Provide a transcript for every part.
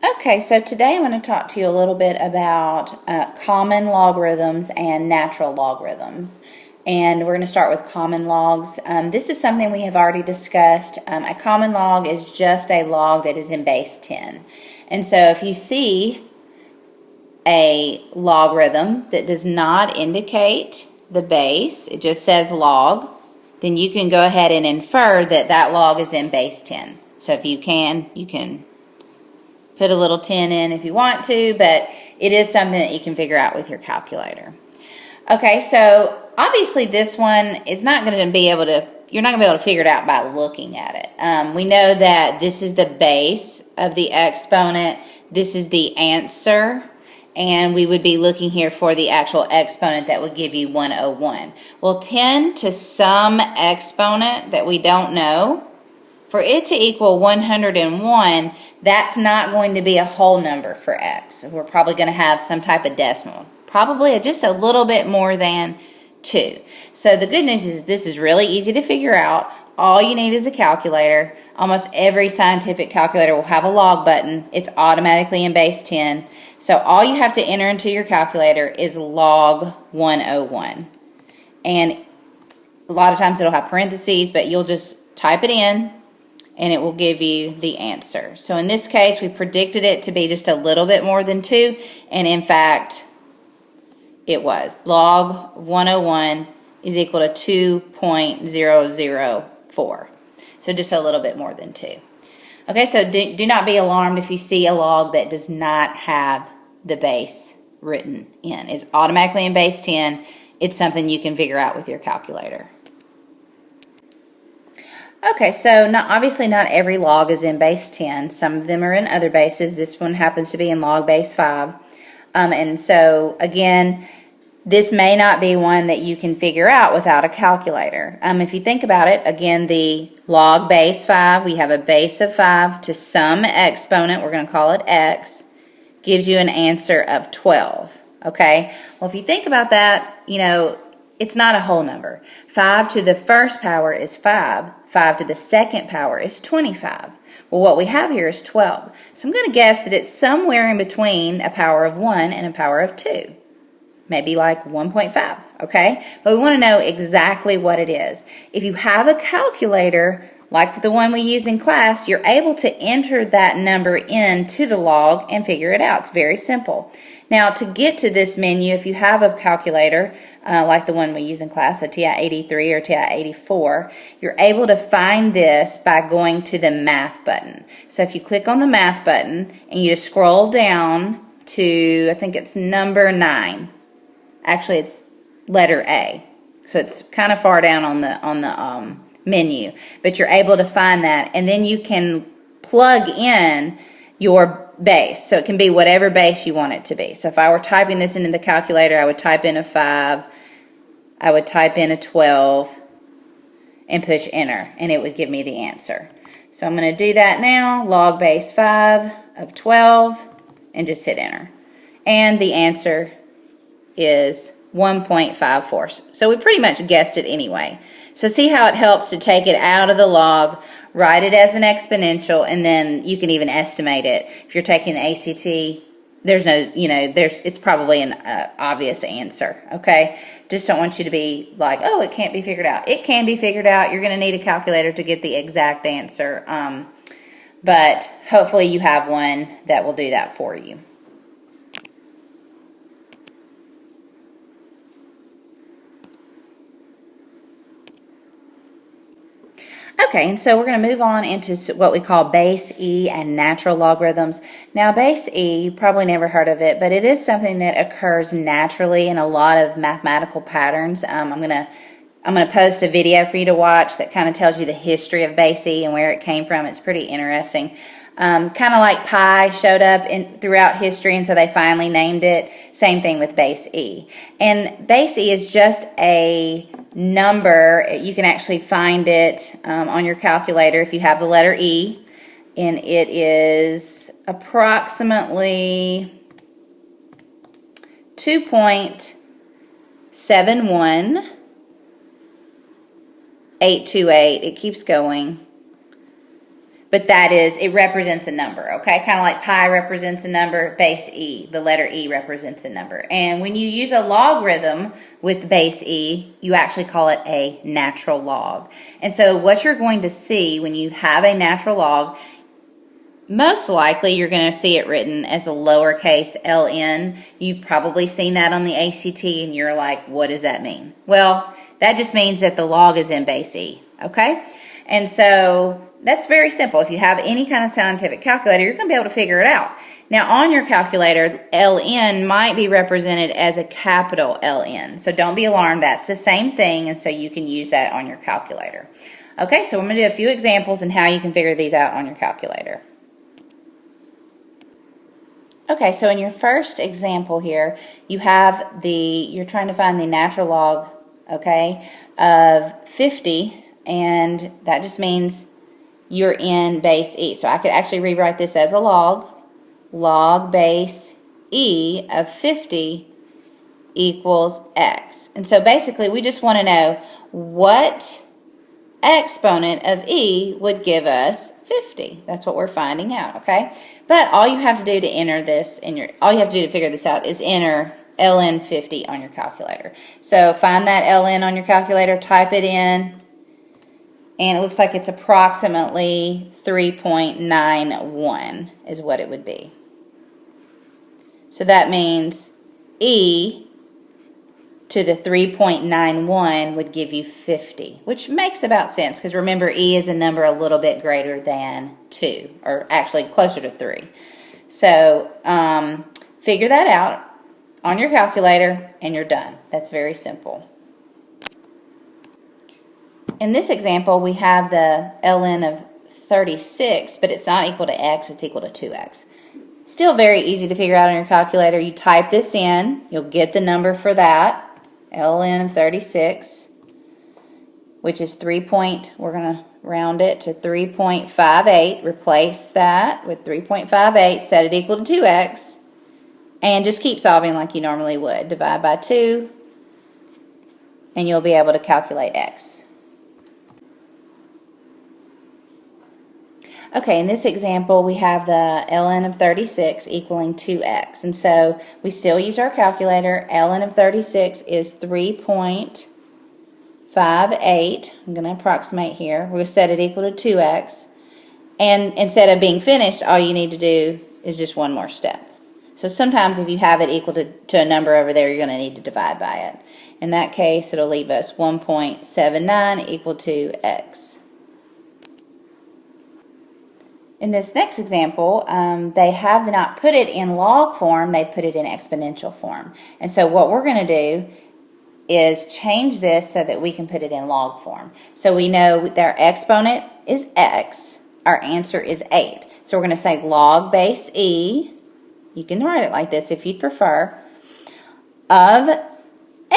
Okay, so today I'm going to talk to you a little bit about common logarithms and natural logarithms. And we're going to start with common logs. This is something we have already discussed. A common log is just a log that is in base 10. And so if you see a logarithm that does not indicate the base, it just says log, then you can go ahead and infer that that log is in base 10. So if you can put a little 10 in if you want to, but it is something that you can figure out with your calculator. Okay, so obviously this one is not going to be able to, you're not going to be able to figure it out by looking at it. We know that this is the base of the exponent, this is the answer, and we would be looking here for the actual exponent that would give you 101. Well, 10 to some exponent that we don't know, for it to equal 101, that's not going to be a whole number for x. We're probably going to have some type of decimal, probably just a little bit more than 2. So the good news is this is really easy to figure out. All you need is a calculator. Almost every scientific calculator will have a log button. It's automatically in base 10. So all you have to enter into your calculator is log 101. And a lot of times it'll have parentheses, but you'll just type it in and it will give you the answer. So in this case, we predicted it to be just a little bit more than 2, and in fact, it was. Log 101 is equal to 2.004. So just a little bit more than 2. Okay, so do not be alarmed if you see a log that does not have the base written in. It's automatically in base 10. It's something you can figure out with your calculator. Okay, so obviously not every log is in base 10. Some of them are in other bases. This one happens to be in log base 5. And so, again, this may not be one that you can figure out without a calculator. If you think about it, again, the log base 5, we have a base of 5 to some exponent, we're going to call it x, gives you an answer of 12. Okay? Well, if you think about that, it's not a whole number. 5 to the first power is 5. 5 to the second power is 25. Well, what we have here is 12. So I'm going to guess that it's somewhere in between a power of 1 and a power of 2. Maybe like 1.5, okay? But we want to know exactly what it is. If you have a calculator, like the one we use in class, you're able to enter that number into the log and figure it out. It's very simple. Now, to get to this menu, if you have a calculator, like the one we use in class, a TI-83 or TI-84, you're able to find this by going to the math button. So if you click on the math button and you just scroll down to, I think it's number 9. Actually, it's letter A. So it's kind of far down on the menu, but you're able to find that, and then you can plug in your base. So it can be whatever base you want it to be. So if I were typing this into the calculator, I would type in a 5, I would type in a 12, and push enter, and it would give me the answer. So I'm going to do that now, log base 5 of 12, and just hit enter. And the answer is 1.54. So we pretty much guessed it anyway. So see how it helps to take it out of the log, write it as an exponential, and then you can even estimate it. If you're taking the ACT, there's no, it's probably an obvious answer, okay? Just don't want you to be like, oh, it can't be figured out. It can be figured out. You're going to need a calculator to get the exact answer, but hopefully you have one that will do that for you. Okay, and so we're going to move on into what we call base E and natural logarithms. Now, base E, you probably never heard of it, but it is something that occurs naturally in a lot of mathematical patterns. I'm going to post a video for you to watch that kind of tells you the history of base E and where it came from. It's pretty interesting. Kind of like pi showed up throughout history, and so they finally named it. Same thing with base E. And base E is just a number. You can actually find it on your calculator if you have the letter E, and it is approximately 2.71828. It keeps going. but it represents a number, okay? Kind of like pi represents a number, base e, the letter e represents a number. And when you use a logarithm with base e, you actually call it a natural log. And so what you're going to see when you have a natural log, most likely you're going to see it written as a lowercase ln. You've probably seen that on the ACT and you're like, what does that mean? Well, that just means that the log is in base e, okay? And so that's very simple. If you have any kind of scientific calculator, you're going to be able to figure it out. Now, on your calculator, ln might be represented as a capital LN. So don't be alarmed. That's the same thing, and so you can use that on your calculator. Okay, so I'm going to do a few examples and how you can figure these out on your calculator. Okay, so in your first example here, you're trying to find the natural log, okay, of 50, and that just means you're in base e. So I could actually rewrite this as a log base e of 50 equals x. And so basically we just want to know what exponent of e would give us 50. That's what we're finding out, okay? But all you have to do to figure this out is enter ln 50 on your calculator. So find that ln on your calculator, type it in, and it looks like it's approximately 3.91 is what it would be. So that means e to the 3.91 would give you 50, which makes about sense because remember e is a number a little bit greater than 2, or actually closer to 3. So figure that out on your calculator and you're done. That's very simple. In this example, we have the ln of 36, but it's not equal to x, it's equal to 2x. Still very easy to figure out on your calculator. You type this in, you'll get the number for that, ln of 36, which is we're going to round it to 3.58. Replace that with 3.58, set it equal to 2x, and just keep solving like you normally would. Divide by 2, and you'll be able to calculate x. Okay, in this example, we have the ln of 36 equaling 2x. And so we still use our calculator. Ln of 36 is 3.58. I'm going to approximate here. We'll set it equal to 2x. And instead of being finished, all you need to do is just one more step. So sometimes if you have it equal to a number over there, you're going to need to divide by it. In that case, it'll leave us 1.79 equal to x. In this next example, they have not put it in log form, they put it in exponential form. And so what we're going to do is change this so that we can put it in log form. So we know their exponent is x, our answer is 8. So we're going to say log base e, you can write it like this if you'd prefer, of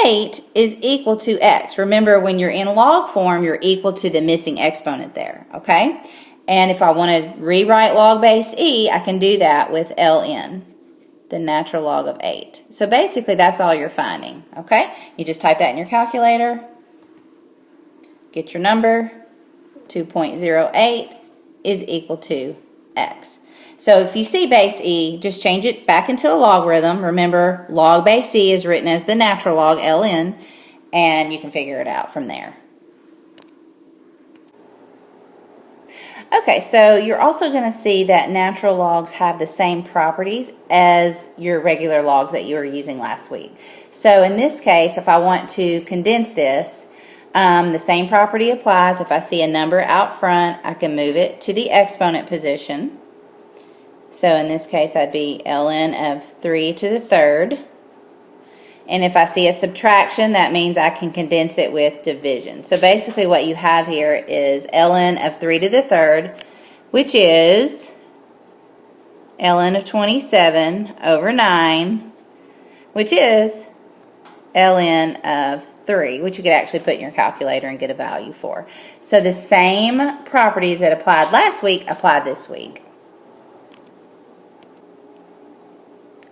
8 is equal to x. Remember, when you're in log form, you're equal to the missing exponent there, okay? And if I want to rewrite log base e, I can do that with ln, the natural log of 8. So basically, that's all you're finding, okay? You just type that in your calculator, get your number, 2.08 is equal to x. So if you see base e, just change it back into a logarithm. Remember, log base e is written as the natural log, ln, and you can figure it out from there. Okay, so you're also going to see that natural logs have the same properties as your regular logs that you were using last week. So in this case, if I want to condense this, the same property applies. If I see a number out front, I can move it to the exponent position. So in this case, that'd be ln of 3 to the third. And if I see a subtraction, that means I can condense it with division. So basically what you have here is ln of 3 to the third, which is ln of 27 over 9, which is ln of 3, which you could actually put in your calculator and get a value for. So the same properties that applied last week apply this week.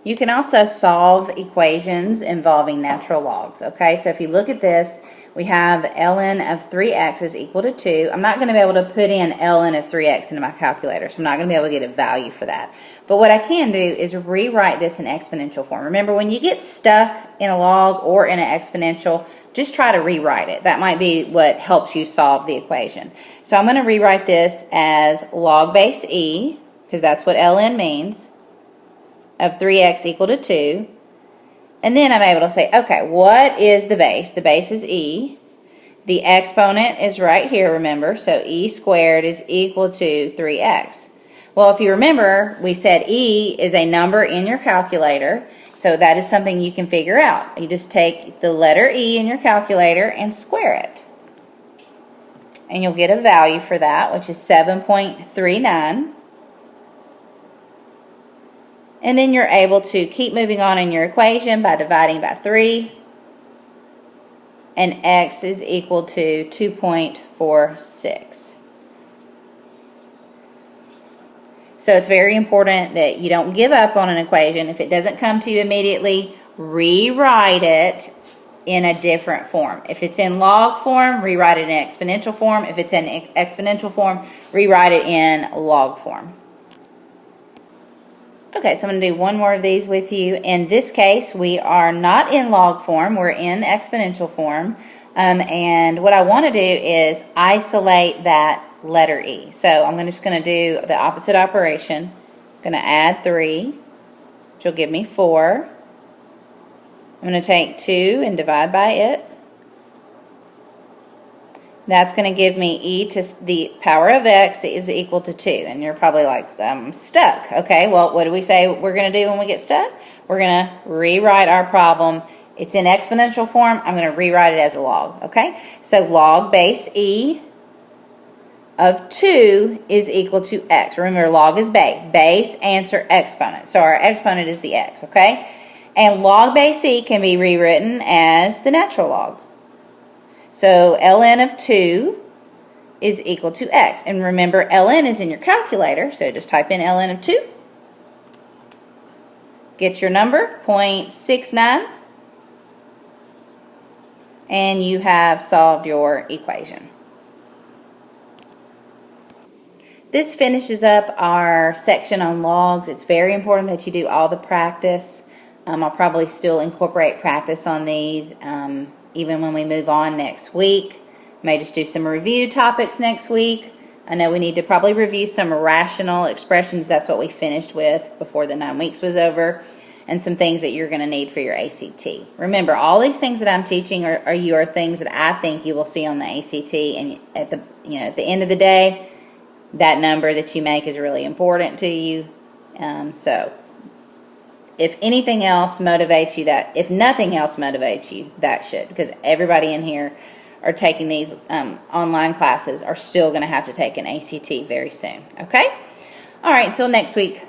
You can also solve equations involving natural logs, okay? So if you look at this, we have ln of 3x is equal to 2. I'm not going to be able to put in ln of 3x into my calculator, so I'm not going to be able to get a value for that. But what I can do is rewrite this in exponential form. Remember, when you get stuck in a log or in an exponential, just try to rewrite it. That might be what helps you solve the equation. So I'm going to rewrite this as log base e, because that's what ln means, of 3x equal to 2. And then I'm able to say, okay, what is the base? The base is e. The exponent is right here, remember, so e squared is equal to 3x. Well, if you remember, we said e is a number in your calculator, so that is something you can figure out. You just take the letter e in your calculator and square it. And you'll get a value for that, which is 7.39. And then you're able to keep moving on in your equation by dividing by 3. And x is equal to 2.46. So it's very important that you don't give up on an equation. If it doesn't come to you immediately, rewrite it in a different form. If it's in log form, rewrite it in exponential form. If it's in exponential form, rewrite it in log form. Okay, so I'm going to do one more of these with you. In this case, we are not in log form, we're in exponential form. And what I want to do is isolate that letter e. So I'm just going to do the opposite operation. I'm going to add 3, which will give me 4. I'm going to take 2 and divide by it. That's going to give me e to the power of x is equal to 2. And you're probably like, I'm stuck. Okay, well, what do we say we're going to do when we get stuck? We're going to rewrite our problem. It's in exponential form. I'm going to rewrite it as a log. Okay, so log base e of 2 is equal to x. Remember, log is base. Base answer exponent. So our exponent is the x. Okay, and log base e can be rewritten as the natural log. So ln of 2 is equal to x. And remember, ln is in your calculator, so just type in ln of 2. Get your number, 0.69. And you have solved your equation. This finishes up our section on logs. It's very important that you do all the practice. I'll probably still incorporate practice on these even when we move on next week. May just do some review topics next week. I know we need to probably review some rational expressions. That's what we finished with before the 9 weeks was over, and some things that you're going to need for your ACT. Remember, all these things that I'm teaching are things that I think you will see on the ACT, and at the end of the day, that number that you make is really important to you. So if anything else motivates you, if nothing else motivates you, that should, because everybody in here are taking these online classes are still going to have to take an ACT very soon. Okay? All right, until next week.